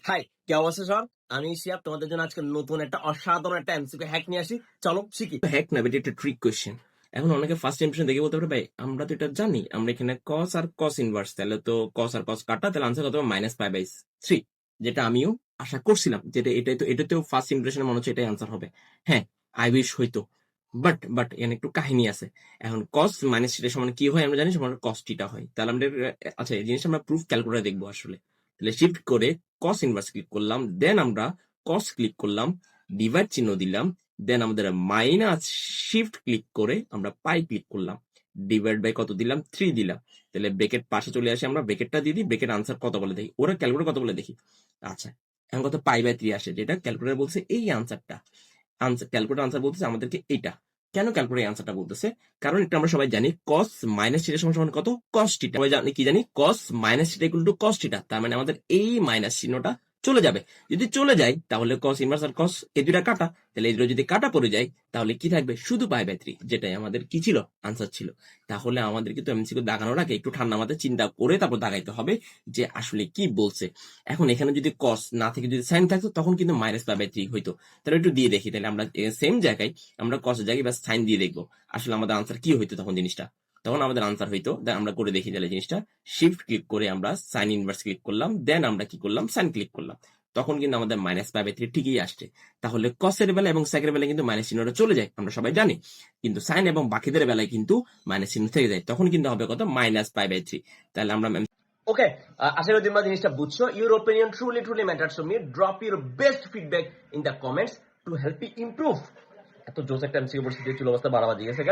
High, কি অবস্থা sir? আমি শিয়াব তোমাদের জন্য আজকে নতুন একটা অসাধারণ একটা এমসিকিউ হ্যাক নিয়ে আসি। চলো শিখি। হ্যাক না, এটা একটা ট্রিক কোয়েশ্চেন। এখন অনেকে ফার্স্ট ইমপ্রেশন দেখে বলতে পারে, ভাই আমরা তো এটা জানি, আমরা এখানে কস আর কস ইনভার্স, তাহলে তো কস আর কস কাটা, তাহলে আনসার কত হবে? -π/3, যেটা আমিও আশা করছিলাম, যেটা এটাতেও ফার্স্ট ইমপ্রেশনে মনে হচ্ছে এটাই আনসার হবে। হ্যাঁ, আই উইশ হইতো, বাট এখানে একটু কাহিনী আছে। এখন কস মাইনাস থিটা সমান কি হয় আমরা জানি, সমান কস থিটা হয়। তাহলে আমাদের আচ্ছা, এই জিনিসটা আমরা প্রুফ ক্যালকুলেটর দেখবো আসলে। তাহলে শিফট করে কস ইনভার্স ক্লিক করলাম, দেন আমরা কস ক্লিক করলাম, ডিভাইড চিহ্ন দিলাম, দেন আমাদের মাইনাস শিফট ক্লিক করে আমরা পাই ক্লিক করলাম, ডিভাইড বাই কত দিলাম? 3 দিলাম। তাহলে ব্রেকেট পাশে চলে আসে, আমরা ব্রেকেটটা দিয়ে দিই, ব্রেকেট আনসার কত বলে দেখি, ওরা ক্যালকুলেটর কত বলে দেখি। আচ্ছা, এখন কত? π/3 আসে, যেটা ক্যালকুলেটর বলছে এই আনসারটা। ক্যালকুলেটর আনসার বলতেছে আমাদেরকে এইটা। কেন ক্যালকুলেটর আনসারটা বলতেছে? কারণ এটা আমরা সবাই জানি cos মাইনাস থিটা সমান সমান কত? cos theta. সবাই জানি কি জানি? cos minus theta equal to cos theta. তার মানে আমাদের এই মাইনাস চিহ্নটা চলে যাবে। যদি চলে যায় তাহলে cos ইনভার্স আর cos এই দুইটা কাটা। তাহলে এই দুটো যদি কাটা পড়ে যায় তাহলে কি থাকবে? শুধু π/3, যেটাই আমাদের কি ছিল? আনসার ছিল। তাহলে আমাদের কিন্তু এমসিকিউ দাগানোর আগে একটু ঠান্ডা মাথায় চিন্তা করে তারপর দাগাইতে হবে যে আসলে কি বলছে। এখন এখানে যদি cos না থেকে যদি sin থাকতো তখন কিন্তু -π/3 হইতো। তাহলে একটু দিয়ে দেখি, তাহলে আমরা সেম জায়গায় আমরা cos এর জায়গায় সাইন দিয়ে দেখবো আসলে আমাদের আনসার কি হইতো। তখন জিনিসটা তখন আমাদের আনসার হইতো, দেন আমরা করে দেখি তাহলে জিনিসটা। শিফট ক্লিক করে আমরা সাইন ইনভার্স ক্লিক করলাম, দেন আমরা কি করলাম? সাইন ক্লিক করলাম। তখন কিন্তু আমাদের -π/3 ঠিকই আসছে। তাহলে কসের বেলা এবং সেকের বেলায় কিন্তু মাইনাস চিহ্নটা চলে যায়, আমরা সবাই জানি। কিন্তু সাইন এবং বাকিদের বেলায় কিন্তু মাইনাস চিহ্ন থেকে যায়, তখন কিন্তু হবে কত? -π/3। তাহলে আমরা ওকে, আশা করি তোমরা জিনিসটা বুঝছো। Your opinion truly matters to me. Drop your best feedback in the comments to help me improve. এত জোস একটা এমসিকিউ পড়ছি যে চুল অবস্থা 12 বাজে গেছে।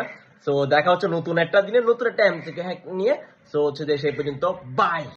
সো দেখা হচ্ছে নতুন একটা দিনে নতুন একটা এমসিকিউ হ্যাক নিয়ে। সো হচ্ছে যে সেই পর্যন্ত বাই।